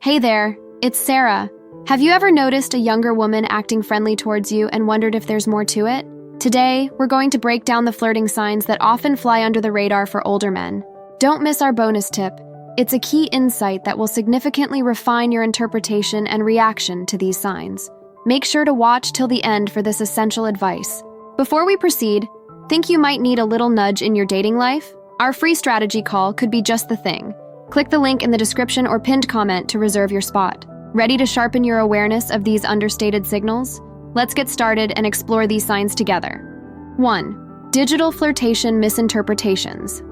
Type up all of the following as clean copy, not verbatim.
Hey there, it's Sarah. Have you ever noticed a younger woman acting friendly towards you and wondered if there's more to it? Today, we're going to break down the flirting signs that often fly under the radar for older men. Don't miss our bonus tip. It's a key insight that will significantly refine your interpretation and reaction to these signs. Make sure to watch till the end for this essential advice. Before we proceed, think you might need a little nudge in your dating life? Our free strategy call could be just the thing. Click the link in the description or pinned comment to reserve your spot. Ready to sharpen your awareness of these understated signals? Let's get started and explore these signs together. 1. Digital flirtation misinterpretations.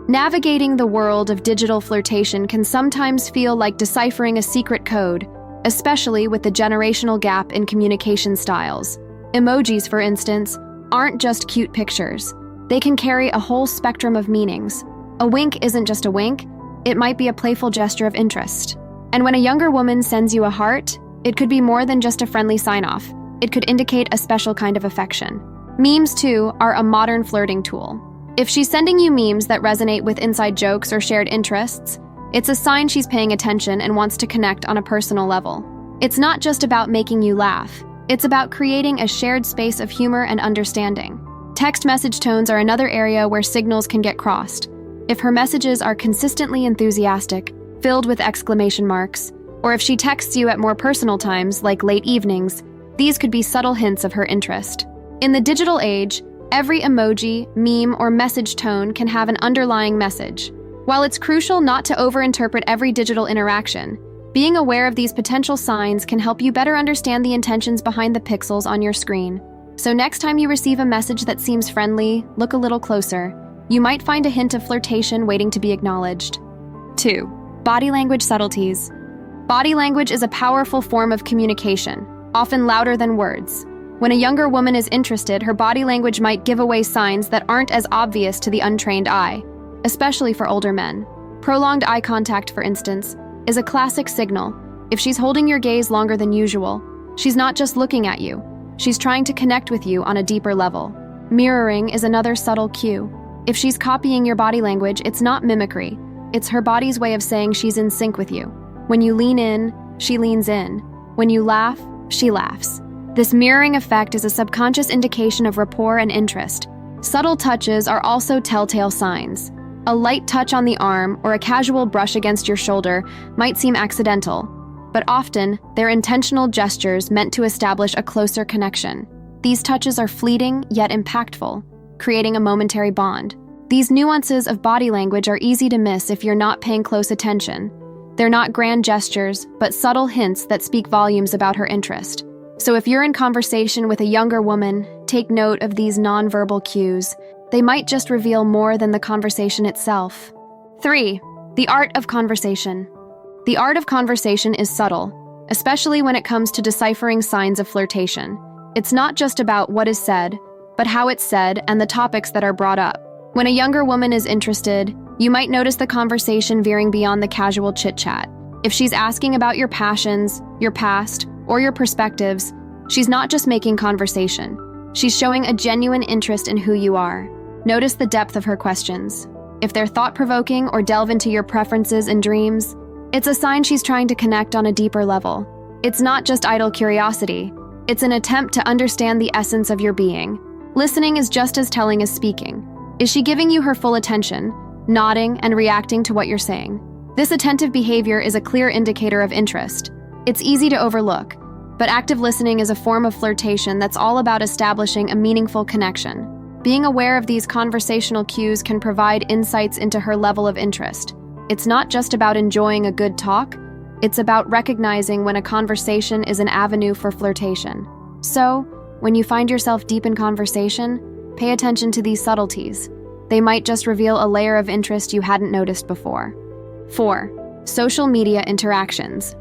Navigating the world of digital flirtation can sometimes feel like deciphering a secret code, especially with the generational gap in communication styles. Emojis, for instance, aren't just cute pictures. They can carry a whole spectrum of meanings. A wink isn't just a wink. It might be a playful gesture of interest. And when a younger woman sends you a heart, it could be more than just a friendly sign-off. It could indicate a special kind of affection. Memes, too, are a modern flirting tool. If she's sending you memes that resonate with inside jokes or shared interests, it's a sign she's paying attention and wants to connect on a personal level. It's not just about making you laugh. It's about creating a shared space of humor and understanding. Text message tones are another area where signals can get crossed. If her messages are consistently enthusiastic, filled with exclamation marks, or if she texts you at more personal times, like late evenings, these could be subtle hints of her interest. In the digital age, every emoji, meme, or message tone can have an underlying message. While it's crucial not to overinterpret every digital interaction, being aware of these potential signs can help you better understand the intentions behind the pixels on your screen. So next time you receive a message that seems friendly, look a little closer. You might find a hint of flirtation waiting to be acknowledged. 2. Body language subtleties. Body language is a powerful form of communication, often louder than words. When a younger woman is interested, her body language might give away signs that aren't as obvious to the untrained eye, especially for older men. Prolonged eye contact, for instance, is a classic signal. If she's holding your gaze longer than usual, she's not just looking at you. She's trying to connect with you on a deeper level. Mirroring is another subtle cue. If she's copying your body language, it's not mimicry. It's her body's way of saying she's in sync with you. When you lean in, she leans in. When you laugh, she laughs. This mirroring effect is a subconscious indication of rapport and interest. Subtle touches are also telltale signs. A light touch on the arm or a casual brush against your shoulder might seem accidental, but often they're intentional gestures meant to establish a closer connection. These touches are fleeting yet impactful, creating a momentary bond. These nuances of body language are easy to miss if you're not paying close attention. They're not grand gestures, but subtle hints that speak volumes about her interest. So if you're in conversation with a younger woman, take note of these nonverbal cues. They might just reveal more than the conversation itself. 3. The art of conversation. The art of conversation is subtle, especially when it comes to deciphering signs of flirtation. It's not just about what is said, but how it's said and the topics that are brought up. When a younger woman is interested, you might notice the conversation veering beyond the casual chit-chat. If she's asking about your passions, your past, or your perspectives, she's not just making conversation. She's showing a genuine interest in who you are. Notice the depth of her questions. If they're thought-provoking or delve into your preferences and dreams, it's a sign she's trying to connect on a deeper level. It's not just idle curiosity. It's an attempt to understand the essence of your being. Listening is just as telling as speaking. Is she giving you her full attention, nodding and reacting to what you're saying? This attentive behavior is a clear indicator of interest. It's easy to overlook, but active listening is a form of flirtation that's all about establishing a meaningful connection. Being aware of these conversational cues can provide insights into her level of interest. It's not just about enjoying a good talk, it's about recognizing when a conversation is an avenue for flirtation. So, when you find yourself deep in conversation, pay attention to these subtleties. They might just reveal a layer of interest you hadn't noticed before. 4. Social media interactions.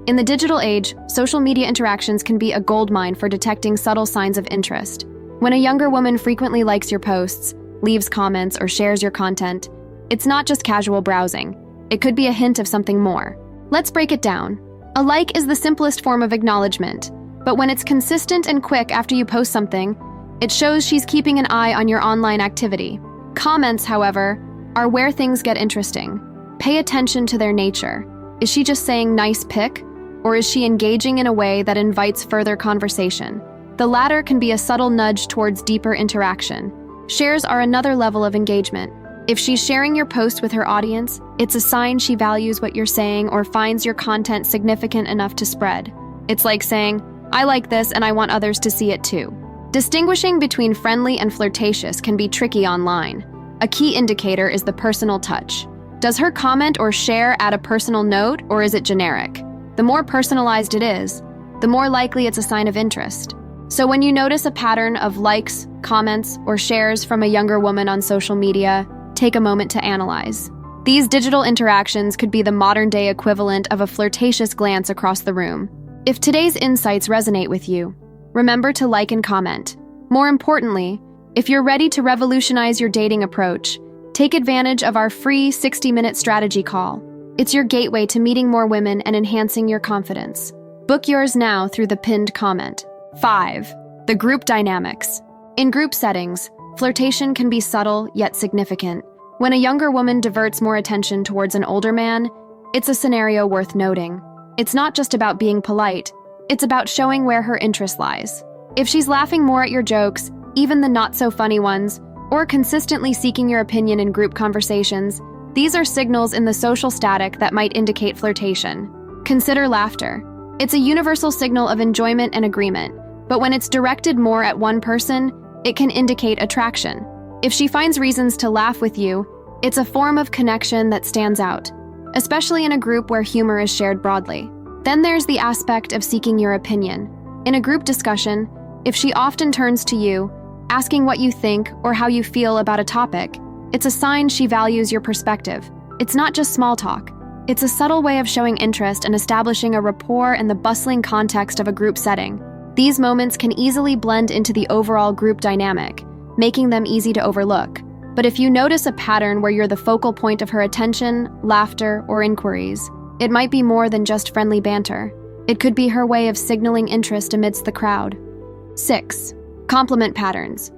In the digital age, social media interactions can be a goldmine for detecting subtle signs of interest. When a younger woman frequently likes your posts, leaves comments, or shares your content, it's not just casual browsing. It could be a hint of something more. Let's break it down. A like is the simplest form of acknowledgement, but when it's consistent and quick after you post something, it shows she's keeping an eye on your online activity. Comments, however, are where things get interesting. Pay attention to their nature. Is she just saying nice pic? Or is she engaging in a way that invites further conversation? The latter can be a subtle nudge towards deeper interaction. Shares are another level of engagement. If she's sharing your post with her audience, it's a sign she values what you're saying or finds your content significant enough to spread. It's like saying, I like this and I want others to see it too. Distinguishing between friendly and flirtatious can be tricky online. A key indicator is the personal touch. Does her comment or share add a personal note, or is it generic? The more personalized it is, the more likely it's a sign of interest. So when you notice a pattern of likes, comments, or shares from a younger woman on social media, take a moment to analyze. These digital interactions could be the modern-day equivalent of a flirtatious glance across the room. If today's insights resonate with you, remember to like and comment. More importantly, if you're ready to revolutionize your dating approach, take advantage of our free 60-minute strategy call. It's your gateway to meeting more women and enhancing your confidence. Book yours now through the pinned comment. 5. The group dynamics. In group settings, flirtation can be subtle yet significant. When a younger woman diverts more attention towards an older man, it's a scenario worth noting. It's not just about being polite, it's about showing where her interest lies. If she's laughing more at your jokes, even the not-so-funny ones, or consistently seeking your opinion in group conversations, these are signals in the social static that might indicate flirtation. Consider laughter. It's a universal signal of enjoyment and agreement, but when it's directed more at one person, it can indicate attraction. If she finds reasons to laugh with you, it's a form of connection that stands out, especially in a group where humor is shared broadly. Then there's the aspect of seeking your opinion. In a group discussion, if she often turns to you, asking what you think or how you feel about a topic, it's a sign she values your perspective. It's not just small talk. It's a subtle way of showing interest and establishing a rapport in the bustling context of a group setting. These moments can easily blend into the overall group dynamic, making them easy to overlook. But if you notice a pattern where you're the focal point of her attention, laughter, or inquiries, it might be more than just friendly banter. It could be her way of signaling interest amidst the crowd. 6. Compliment patterns.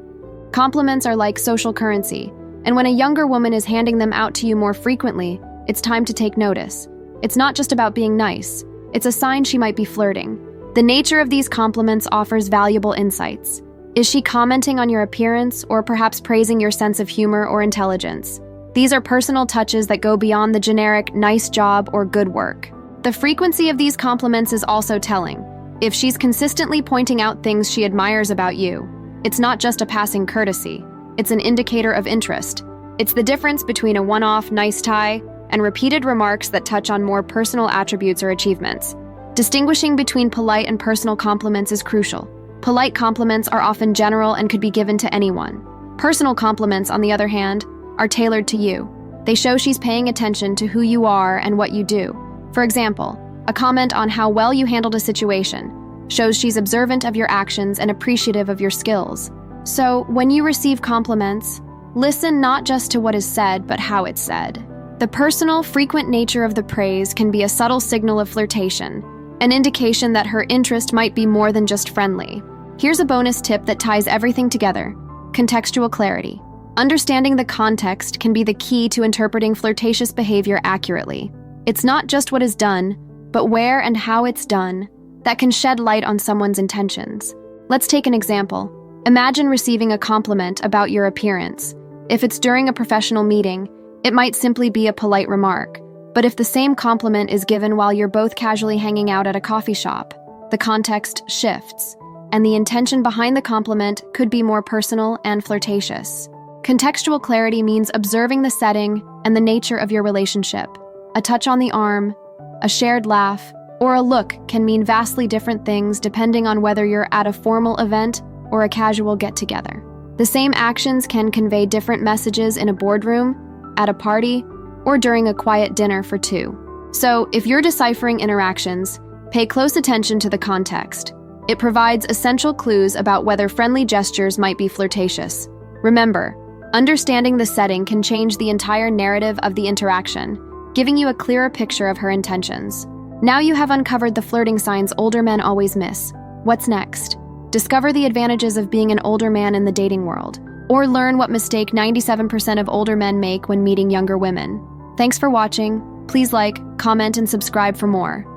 Compliments are like social currency, and when a younger woman is handing them out to you more frequently, it's time to take notice. It's not just about being nice, it's a sign she might be flirting. The nature of these compliments offers valuable insights. Is she commenting on your appearance or perhaps praising your sense of humor or intelligence? These are personal touches that go beyond the generic nice job or good work. The frequency of these compliments is also telling. If she's consistently pointing out things she admires about you, it's not just a passing courtesy, it's an indicator of interest. It's the difference between a one-off nice tie and repeated remarks that touch on more personal attributes or achievements. Distinguishing between polite and personal compliments is crucial. Polite compliments are often general and could be given to anyone. Personal compliments, on the other hand, are tailored to you. They show she's paying attention to who you are and what you do. For example, a comment on how well you handled a situation shows she's observant of your actions and appreciative of your skills. So, when you receive compliments, listen not just to what is said, but how it's said. The personal, frequent nature of the praise can be a subtle signal of flirtation, an indication that her interest might be more than just friendly. Here's a bonus tip that ties everything together: contextual clarity. Understanding the context can be the key to interpreting flirtatious behavior accurately. It's not just what is done, but where and how it's done that can shed light on someone's intentions. Let's take an example. Imagine receiving a compliment about your appearance. If it's during a professional meeting, it might simply be a polite remark. But if the same compliment is given while you're both casually hanging out at a coffee shop, the context shifts, and the intention behind the compliment could be more personal and flirtatious. Contextual clarity means observing the setting and the nature of your relationship. A touch on the arm, a shared laugh, or a look can mean vastly different things depending on whether you're at a formal event or a casual get-together. The same actions can convey different messages in a boardroom, at a party, or during a quiet dinner for two. So, if you're deciphering interactions, pay close attention to the context. It provides essential clues about whether friendly gestures might be flirtatious. Remember, understanding the setting can change the entire narrative of the interaction, giving you a clearer picture of her intentions. Now you have uncovered the flirting signs older men always miss. What's next? Discover the advantages of being an older man in the dating world, or learn what mistake 97% of older men make when meeting younger women. Thanks for watching. Please like, comment, and subscribe for more.